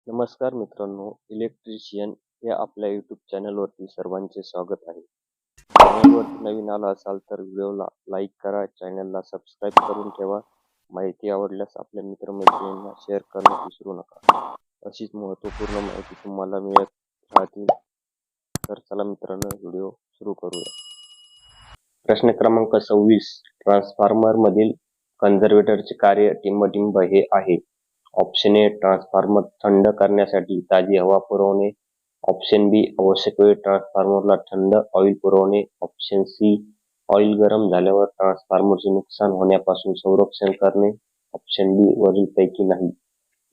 नमस्कार मित्रांनो, इलेक्ट्रिशियन या आपल्या यूट्यूब चॅनलवरती सर्वांचे स्वागत आहे. चॅनलवरती नवीन आला असाल तर व्हिडिओला लाईक करा, चॅनलला सबस्क्राईब करून ठेवा. माहिती आवडल्यास आपल्या मित्रमैत्रिणींना शेअर करण्यास विसरू नका. अशीच महत्त्वपूर्ण माहिती तुम्हाला मिळत राहतील. तर चला मित्रांनो, व्हिडिओ सुरू करूया. प्रश्न क्रमांक 26. ट्रान्सफॉर्मर मधील कन्व्हर्टरचे कार्य टिंबटिंब हे आहे. ऑप्शन ए, ट्रान्सफॉर्मर थंड करण्यासाठी ताजी हवा पुरवणे. ऑप्शन बी, आवश्यक वेळी ट्रान्सफॉर्मरला थंड ऑइल पुरवणे. ऑप्शन सी, ऑइल गरम झाल्यावर ट्रान्सफॉर्मरचे नुकसान होण्यापासून संरक्षण करणे. ऑप्शन डी, वरीलपैकी नाही.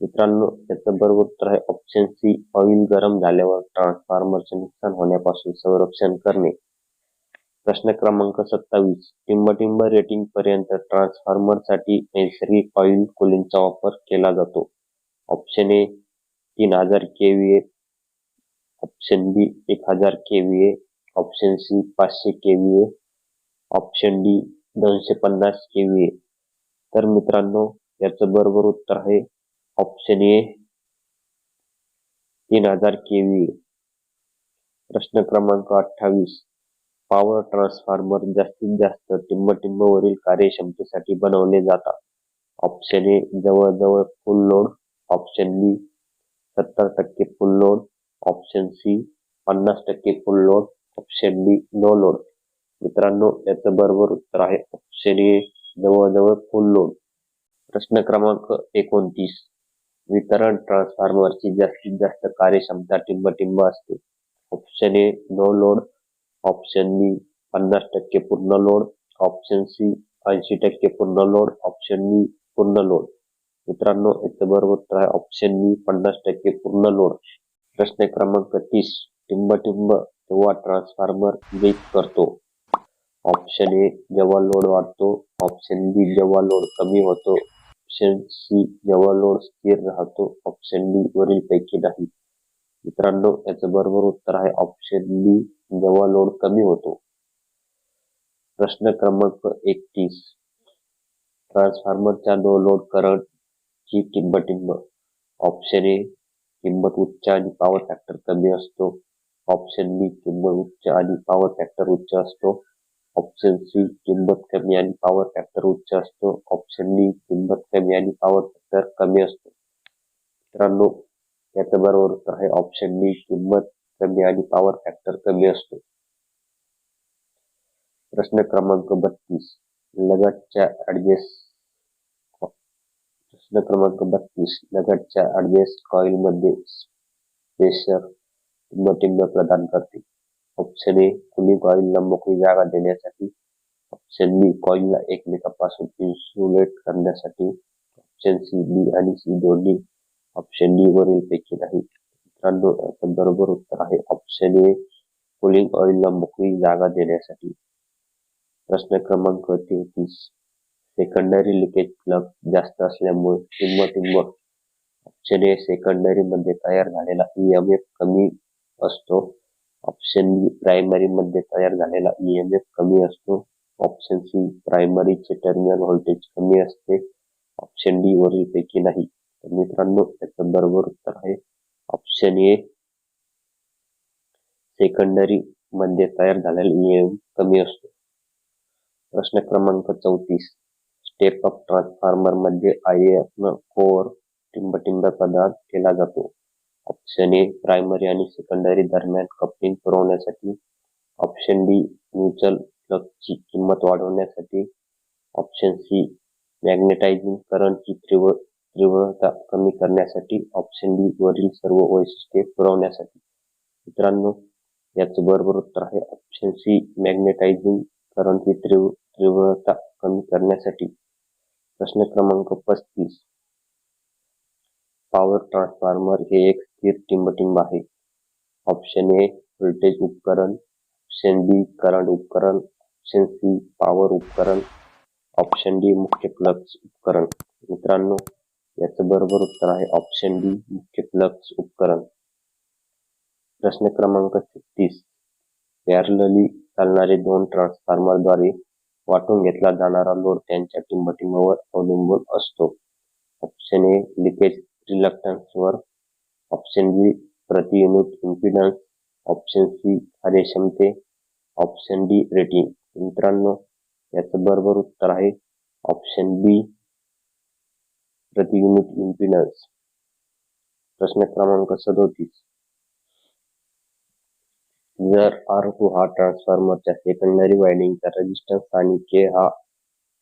मित्रांनो, याचं बरोबर उत्तर आहे ऑप्शन सी, ऑइल गरम झाल्यावर ट्रान्सफॉर्मरचे नुकसान होण्यापासून संरक्षण करणे. प्रश्न क्रमांक 27. टिंबटिंब रेटिंग पर्यंत ट्रान्सफॉर्मरसाठी नैसर्गिक ऑइल कूलिंगचा वापर केला जातो. Option A 3000 KVA, option B 1000 KVA, option C 500 KVA, option D 250 KVA. तर मित्रांनो, याचं बरोबर उत्तर आहे ऑप्शन ए 3000 केव्हीए. प्रश्न क्रमांक 28. पॉवर ट्रान्सफॉर्मर जास्तीत जास्त टिंबटिंबवरील कार्यक्षमतेसाठी बनवले जातात. ऑप्शन ए जवळजवळ full load, option B 70% full load, option C 50% full load, option D no load. मित्रांनो, याचं बरोबर उत्तर आहे ऑप्शन ए जवळजवळ फुल लोड. प्रश्न क्रमांक 29. वितरण ट्रान्सफॉर्मरची जास्तीत जास्त कार्यक्षमता टिंबटिंब असते. Option A no load, option B 50% पूर्ण लोड, ऑप्शन सी 80% पूर्ण लोड, ऑप्शन बी पूर्ण लोड. मित्रांनो, याचं बरोबर उत्तर आहे ऑप्शन बी 50% पूर्ण लोड. प्रश्न क्रमांक 30. टिंबटिंब तेव्हा ट्रान्सफॉर्मर ब्रेक करतो. ऑप्शन ए जेव्हा लोड वाढतो, ऑप्शन बी जेव्हा लोड कमी होतो, ऑप्शन सी जेव्हा लोड स्थिर राहतो, ऑप्शन डी वरीलपैकी नाही. मित्रांनो, याचं बरोबर उत्तर आहे ऑप्शन बी जेव्हा लोड कमी होतो. प्रश्न क्रमांक 31. ट्रान्सफॉर्मरच्या नो लोड करंट ची टिंबटिंब. ऑप्शन ए किंमत उच्च आणि पॉवर फॅक्टर कमी असतो, ऑप्शन बी किंमत उच्च आणि पॉवर फॅक्टर उच्च असतो, ऑप्शन सी किंमत कमी आणि पॉवर फॅक्टर उच्च असतो, ऑप्शन डी किंमत कमी आणि पॉवर फॅक्टर कमी असतो. मित्रांनो, याचं बरोबर उत्तर आहे ऑप्शन डी किंमत कमी आणि पॉवर फॅक्टर कमी असतो. प्रश्न क्रमांक 32. लगतच्या ऍडजस्ट कॉइल मध्ये स्पेसर टिंबटिंब प्रदान करते. ऑप्शन ए खुली कॉइलला मोकळी जागा देण्यासाठी, ऑप्शन बी कॉइलला एकमेकांपासून इन्सुलेट करण्यासाठी, ऑप्शन सी बी आणि सी दोन्ही, ऑप्शन डी वरीलपैकी नाही. मित्रांनो, याचं बरोबर उत्तर आहे ऑप्शन ए कूलिंग ऑइलला मोकळी जागा देण्यासाठी. प्रश्न क्रमांक 33. सेकंडरी लिकेज फ्लक्स जास्त असल्यामुळे टिंबटिंब. ऑप्शन ए सेकंडरी मध्ये तयार झालेला ईएमएफ कमी असतो, ऑप्शन बी प्रायमरी मध्ये तयार झालेला ईएमएफ कमी असतो, ऑप्शन सी प्रायमरीचे टर्मिनल व्होल्टेज कमी असते, ऑप्शन डी वरीलपैकी नाही. तर मित्रांनो, याचं बरोबर उत्तर आहे ऑप्शन ए सेकंडरी मध्ये तयार झालेला ईएमएफ कमी असतो. प्रश्न क्रमांक 34. स्टेप अप ट्रान्सफॉर्मर मध्ये आयएफन कोअर टिंबटिंब प्रदान केला जातो. ऑप्शन ए प्रायमरी आणि सेकंडरी दरम्यान कपलिंग पुरवण्यासाठी, ऑप्शन डी म्युच्युअल फ्लक्सची किंमत वाढवण्यासाठी, ऑप्शन सी मॅग्नेटायझिंग करंटची तीव्रता कमी करण्यासाठी, ऑप्शन डी वरील सर्व वैशिष्ट्ये पुरवण्यासाठी. मित्रांनो, याचं बरोबर उत्तर आहे ऑप्शन सी मॅग्नेटायझिंग करंटची तीव्रता कमी करण्यासाठी. प्रश्न क्रमांक 35. पॉवर ट्रान्सफॉर्मर हे एक स्थिर टिंबटिंब आहे. ऑप्शन ए व्होल्टेज उपकरण, ऑप्शन बी करंट उपकरण, ऑप्शन सी पॉवर उपकरण, ऑप्शन डी मुख्य फ्लक्स उपकरण. मित्रांनो, याचं बरोबर उत्तर आहे ऑप्शन डी मुख्य फ्लक्स उपकरण. प्रश्न क्रमांक 36. पॅरलली चालणारे दोन ट्रान्सफॉर्मरद्वारे वाटून घेतला जाणारा लोड त्यांच्या टिंबटिंबावर अवलंबून असतो. ऑप्शन ए लिकेज रिलक्टन्सवर, ऑप्शन बी प्रति युनिट इम्पिडन्स, ऑप्शन सी कार्यक्षमते, ऑप्शन डी रेटिंग. मित्रांनो, याचं बरोबर उत्तर आहे ऑप्शन बी प्रति युनिट इम्पिडन्स. प्रश्न क्रमांक 37. जर R2 हा ट्रान्सफॉर्मरच्या सेकंडरी वायंडिंगचा रेझिस्टन्स आणि K हा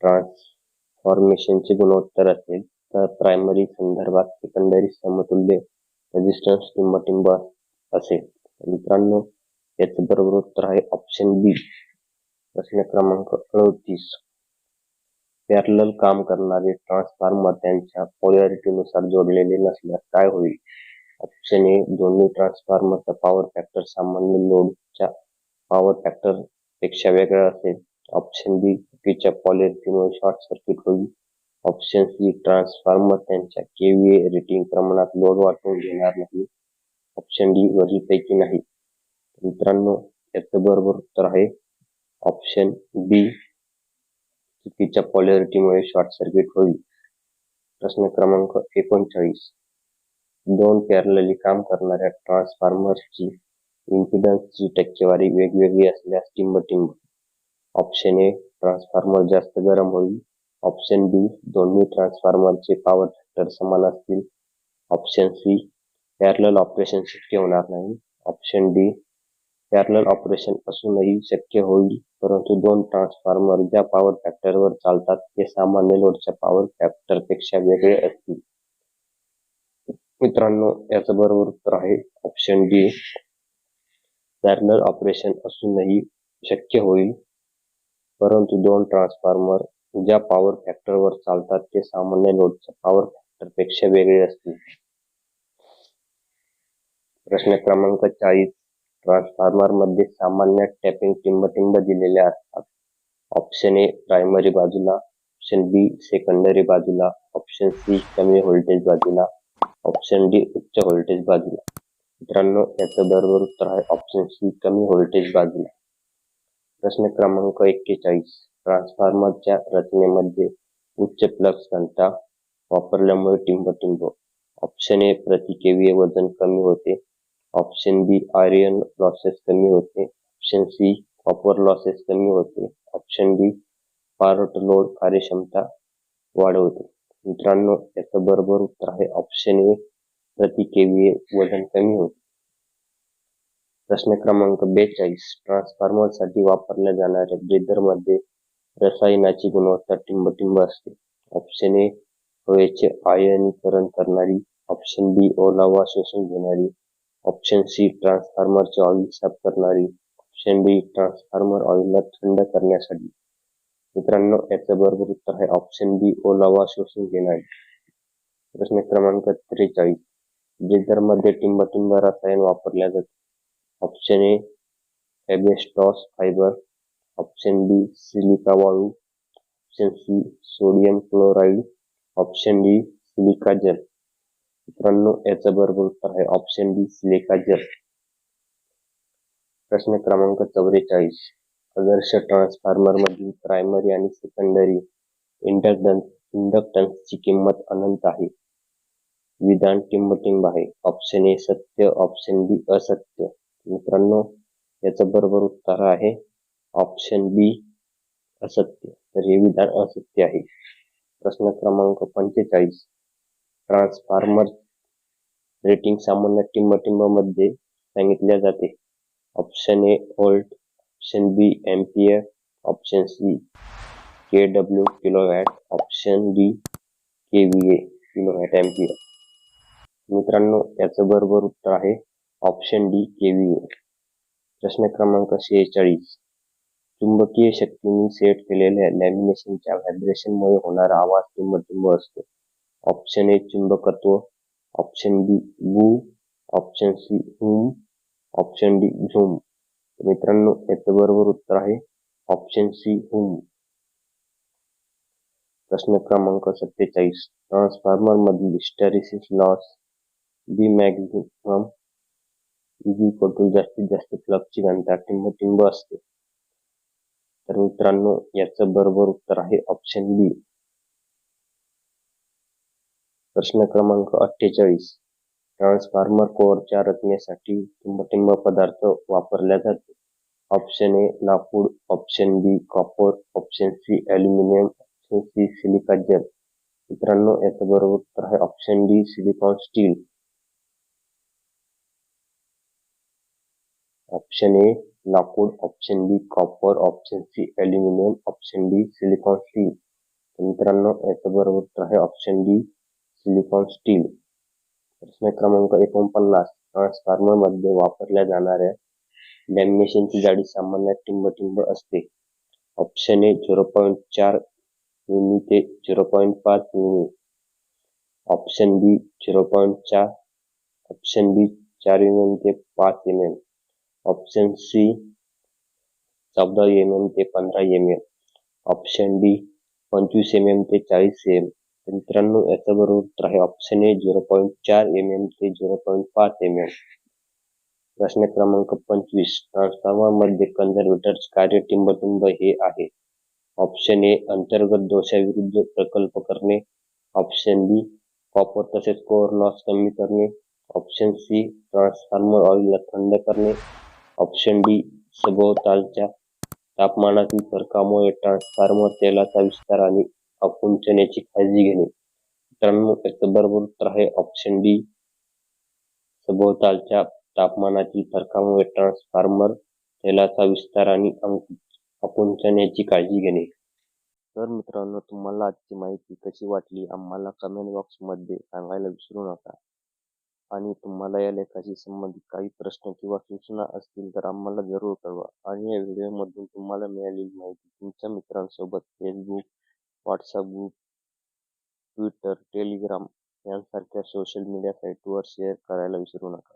ट्रान्सफॉर्मेशनचे गुणोत्तर असेल तर प्रायमरी संदर्भात सेकंडरी समतुल्य रेझिस्टन्स टिंबटिंब असेल. मित्रांनो, याचं बरोबर उत्तर आहे ऑप्शन बी. प्रश्न क्रमांक 38. पॅरलल काम करणारे ट्रान्सफॉर्मर त्यांच्या पोलॅरिटीनुसार जोडलेले नसल्यास काय होईल? ऑप्शन ए दोन्ही ट्रान्सफॉर्मरचा पॉवर फॅक्टर सामान्य लोडच्या पॉवर फॅक्टर पेक्षा वेगळा असेल. ऑप्शन बी चुकीच्या पोलॅरिटीमुळे शॉर्ट सर्किट होईल. ऑप्शन सी ट्रान्सफॉर्मर त्यांच्या केव्हीए रेटिंग प्रमाणात लोड वाटून घेणार नाही. ऑप्शन डी वरीलपैकी नाही. मित्रांनो, याचं बरोबर उत्तर आहे ऑप्शन बी चुकीच्या पोलॅरिटीमुळे शॉर्ट सर्किट होईल. प्रश्न क्रमांक 39. दोन पॅरलली काम करणाऱ्या ट्रान्सफॉर्मर्सची इम्पिडन्सची टक्केवारी वेगवेगळी असल्यास टिंबटिंब. ऑप्शन ए ट्रान्सफॉर्मर जास्त गरम होईल. ऑप्शन बी दोन्ही ट्रान्सफॉर्मरचे पॉवर फॅक्टर समान असतील. ऑप्शन सी पॅरलल ऑपरेशन शक्य होणार नाही. ऑप्शन डी पॅरलल ऑपरेशन असूनही शक्य होईल परंतु दोन ट्रान्सफॉर्मर ज्या पॉवर फॅक्टरवर चालतात ते सामान्य लोडच्या पॉवर फॅक्टरपेक्षा वेगळे असतील. मित्रांनो, याचं बरोबर उत्तर आहे ऑप्शन डी पॅरलल ऑपरेशन असूनही शक्य होईल परंतु दोन ट्रान्सफॉर्मर ज्या पॉवर फॅक्टरवर चालतात ते सामान्य लोडच्या पॉवर फॅक्टरपेक्षा वेगळे असतील. प्रश्न क्रमांक 40. ट्रान्सफॉर्मर मध्ये सामान्य टॅपिंग टिंबटिंब दिलेले असतात. ऑप्शन ए प्रायमरी बाजूला, ऑप्शन बी सेकंडरी बाजूला, ऑप्शन सी कमी व्होल्टेज बाजूला, ऑप्शन डी उच्च व्होल्टेज बाजूला. मित्रांनो, याचं बरोबर उत्तर आहे ऑप्शन सी कमी व्होल्टेज बाजूला. प्रश्न क्रमांक 41. ट्रान्सफॉर्मरच्या रचनेमध्ये उच्च फ्लक्स घनता वापरल्यामुळे टिंबटिंब. ऑप्शन ए प्रति केव्हीए वजन कमी होते. ऑप्शन बी आयर्न लॉसेस कमी होते. ऑप्शन सी कॉपर लॉसेस कमी होते. ऑप्शन डी पार्ट लोड कार्यक्षमता वाढवते. मित्रांनो, याचं बरोबर उत्तर आहे ऑप्शन ए प्रति केव्हीए वजन कमी होते. प्रश्न क्रमांक 42. ट्रान्सफॉर्मरसाठी वापरल्या जाणाऱ्या ब्रेदरमध्ये रसायनाची गुणवत्ता टिंबटिंब असते. ऑप्शन ए हवेचे आयनीकरण करणारी, ऑप्शन बी ओलावा शोषून घेणारी, ऑप्शन सी ट्रान्सफॉर्मरचे ऑइल साफ करणारी, ऑप्शन डी ट्रान्सफॉर्मर ऑइलला थंड करण्यासाठी. मित्रांनो, याचं बरोबर उत्तर आहे ऑप्शन बी ओलावा शोषून घेणारी. प्रश्न क्रमांक 43. ब्रेदरमध्ये टिंबटिंब रसायन वापरल्या जाते. Option A asbestos fibre, option B silica वाळू, option C sodium chloride, option D silica gel. मित्रांनो, याचं बरोबर उत्तर आहे ऑप्शन डी सिलिका जेल. प्रश्न क्रमांक 44. आदर्श ट्रान्सफॉर्मर मधील प्रायमरी आणि सेकंडरी इंडक्टन्सची किंमत अनंत आहे. विधान टिंबटिंब आहे. ऑप्शन ए सत्य, ऑप्शन बी असत्य. मित्रांनो, याचं बरोबर उत्तर आहे ऑप्शन बी असत्य. तर हे विधान असत्य आहे. प्रश्न क्रमांक 45. ट्रान्सफॉर्मर रेटिंग सामान्य टिंबटिंब मध्ये सांगितल्या जाते. Option A volt, option B ampere, option C KW kilowatt, option D KVA kilowatt ampere. मित्रांनो, याचं बरोबर उत्तर आहे ऑप्शन डी केव्हीए. प्रश्न क्रमांक 46. चुंबकीय शक्तीने सेट केलेल्या लॅमिनेशनच्या व्हायब्रेशनमुळे होणारा आवाज टिंबटिंब असतो. ऑप्शन ए चुंबकत्व, ऑप्शन बी बू, ऑप्शन सी हूम, ऑप्शन डी झूम. मित्रांनो, याचं बरोबर उत्तर आहे ऑप्शन सी हूम. प्रश्न क्रमांक 47. ट्रान्सफॉर्मर मधील हिस्टरेसिस लॉस बी मॅक्झिमम जास्तीत जास्त फ्लक्सची घनता टिंबटिंब असते. तर मित्रांनो, याचं बरोबर उत्तर आहे ऑप्शन बी. प्रश्न क्रमांक 48. ट्रान्सफॉर्मर कोअरच्या रचनेसाठी ठिंब पदार्थ वापरला जातो. ऑप्शन ए लाकूड, option B copper, option C aluminium, option C silica gel. मित्रांनो, याचं बरोबर उत्तर आहे option D silicon steel. Option A लाकूड, option B copper, option C aluminium, option D silicon steel. मित्रांनो, याचं बरोबर उत्तर आहे ऑप्शन डी सिलिकॉन स्टील. प्रश्न क्रमांक 49. ट्रान्सफॉर्मरमध्ये वापरल्या जाणाऱ्या लॅमिनेशनची जाडी सामान्यतः ठिंब असते. ऑप्शन ए 0.4 मिमी ते 0.5 मिमी, ऑप्शन बी 0.4, ऑप्शन बी 4 mm ते 5 mm, ऑप्शन सी 14 mm ते 15 mm, ऑप्शन डी 25 mm ते 40 mm. मित्रांनो, याचं बरोबर उत्तर आहे ऑप्शन ए 0.4 mm ते 0.5 mm. प्रश्न क्रमांक 25. ट्रान्सफॉर्मरमध्ये कन्व्हर्टरचे कार्य ठिंब हे आहे. ऑप्शन ए अंतर्गत दोषाविरुद्ध प्रकल्प करणे, ऑप्शन बी कॉपर तसेच कोअर लॉस कमी करणे, ऑप्शन सी ट्रान्सफॉर्मर ऑइलला थंड करणे, ऑप्शन डी सभोवतालच्या तापमानातील फरकामुळे ट्रान्सफॉर्मर तेलाचा विस्तार आणि आकुंचनाची काळजी घेणे. मित्रांनो, याचं बरोबर उत्तर आहे ऑप्शन डी सभोवतालच्या तापमानातील फरकामुळे ट्रान्सफॉर्मर तेलाचा विस्तार आणि आकुंचनाची काळजी घेणे. तर मित्रांनो, तुम्हाला आजची माहिती कशी वाटली आम्हाला कमेंट बॉक्समध्ये सांगायला विसरू नका. आणि तुम्हाला या लेखाशी संबंधित काही प्रश्न किंवा सूचना असतील तर आम्हाला जरूर कळवा. आणि या व्हिडिओमधून तुम्हाला मिळालेली माहिती तुमच्या मित्रांसोबत Facebook, WhatsApp group, Twitter, Telegram यांसारख्या सोशल मीडिया साईटवर शेअर करायला विसरू नका.